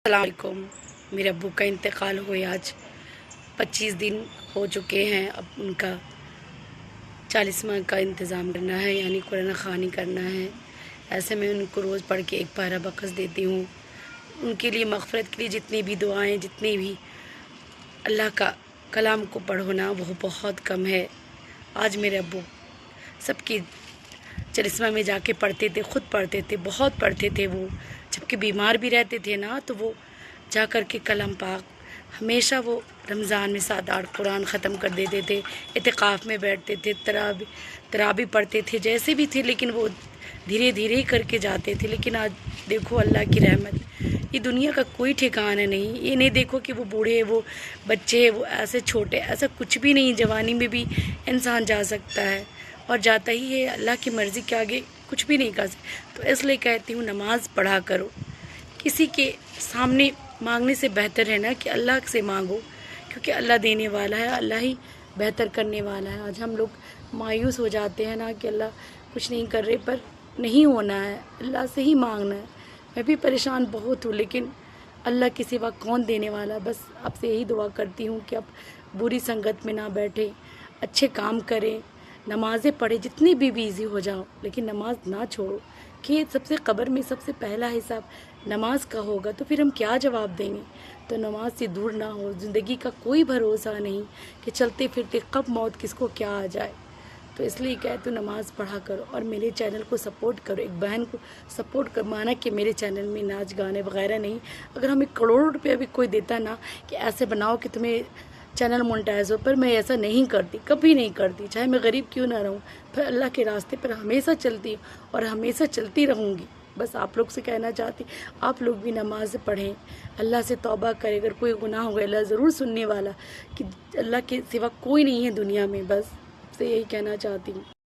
السلام علیکم۔ میرے ابو کا انتقال ہوئے آج 25 دن ہو چکے ہیں۔ اب ان کا 40واں کا انتظام کرنا ہے، یعنی قرآن خوانی کرنا ہے۔ ایسے میں ان کو روز پڑھ کے ایک پارہ بقص دیتی ہوں۔ ان کے لیے مغفرت کے لیے جتنی بھی دعائیں، جتنی بھی اللہ کا کلام کو پڑھو نا، وہ بہت کم ہے۔ آج میرے ابو سب کی 40واں میں جا کے پڑھتے تھے، خود پڑھتے تھے، بہت پڑھتے تھے وہ۔ جبکہ بیمار بھی رہتے تھے نا، تو وہ جا کر کے کلام پاک ہمیشہ وہ رمضان میں 7-8 قرآن ختم کر دیتے تھے۔ اعتکاف میں بیٹھتے تھے، تراویح پڑھتے تھے، جیسے بھی تھے، لیکن وہ دھیرے دھیرے کر کے جاتے تھے۔ لیکن آج دیکھو اللہ کی رحمت، یہ دنیا کا کوئی ٹھکانہ نہیں۔ یہ نہیں دیکھو کہ وہ بوڑھے، وہ بچے، وہ ایسے چھوٹے، ایسا کچھ بھی نہیں۔ جوانی میں بھی انسان جا سکتا ہے اور جاتا ہی ہے۔ اللہ کی مرضی کے آگے کچھ بھی نہیں کر سکتے۔ تو اس لیے کہتی ہوں نماز پڑھا کرو۔ کسی کے سامنے مانگنے سے بہتر ہے نا کہ اللہ سے مانگو، کیونکہ اللہ دینے والا ہے، اللہ ہی بہتر کرنے والا ہے۔ آج ہم لوگ مایوس ہو جاتے ہیں نا کہ اللہ کچھ نہیں کر رہے، پر نہیں ہونا ہے، اللہ سے ہی مانگنا ہے۔ میں بھی پریشان بہت ہوں، لیکن اللہ کے سوا کون دینے والا۔ بس آپ سے یہی دعا کرتی ہوں کہ آپ بری سنگت میں نہ بیٹھیں، اچھے کام کریں، نمازیں پڑھیں، جتنی بھی بیزی ہو جاؤ، لیکن نماز نہ چھوڑو۔ کہ سب سے قبر میں سب سے پہلا حساب نماز کا ہوگا، تو پھر ہم کیا جواب دیں گے؟ تو نماز سے دور نہ ہو۔ زندگی کا کوئی بھروسہ نہیں کہ چلتے پھرتے کب موت کس کو کیا آ جائے۔ تو اس لیے کہتے ہوں نماز پڑھا کرو اور میرے چینل کو سپورٹ کرو۔ ایک بہن کو سپورٹ کر، مانا کہ میرے چینل میں ناچ گانے وغیرہ نہیں، اگر ہمیں کروڑوں روپیہ بھی کوئی دیتا نا کہ ایسے بناؤ کہ تمہیں چینل مونٹائز ہو، پر میں ایسا نہیں کرتی، کبھی نہیں کرتی، چاہے میں غریب کیوں نہ رہوں۔ پھر اللہ کے راستے پر ہمیشہ چلتی ہوں اور ہمیشہ چلتی رہوں گی۔ بس آپ لوگ سے کہنا چاہتی، آپ لوگ بھی نماز پڑھیں، اللہ سے توبہ کریں۔ اگر کوئی گناہ ہو گیا، اللہ ضرور سننے والا، کہ اللہ کے سوا کوئی نہیں ہے دنیا میں۔ بس آپ سے یہی کہنا چاہتی ہوں۔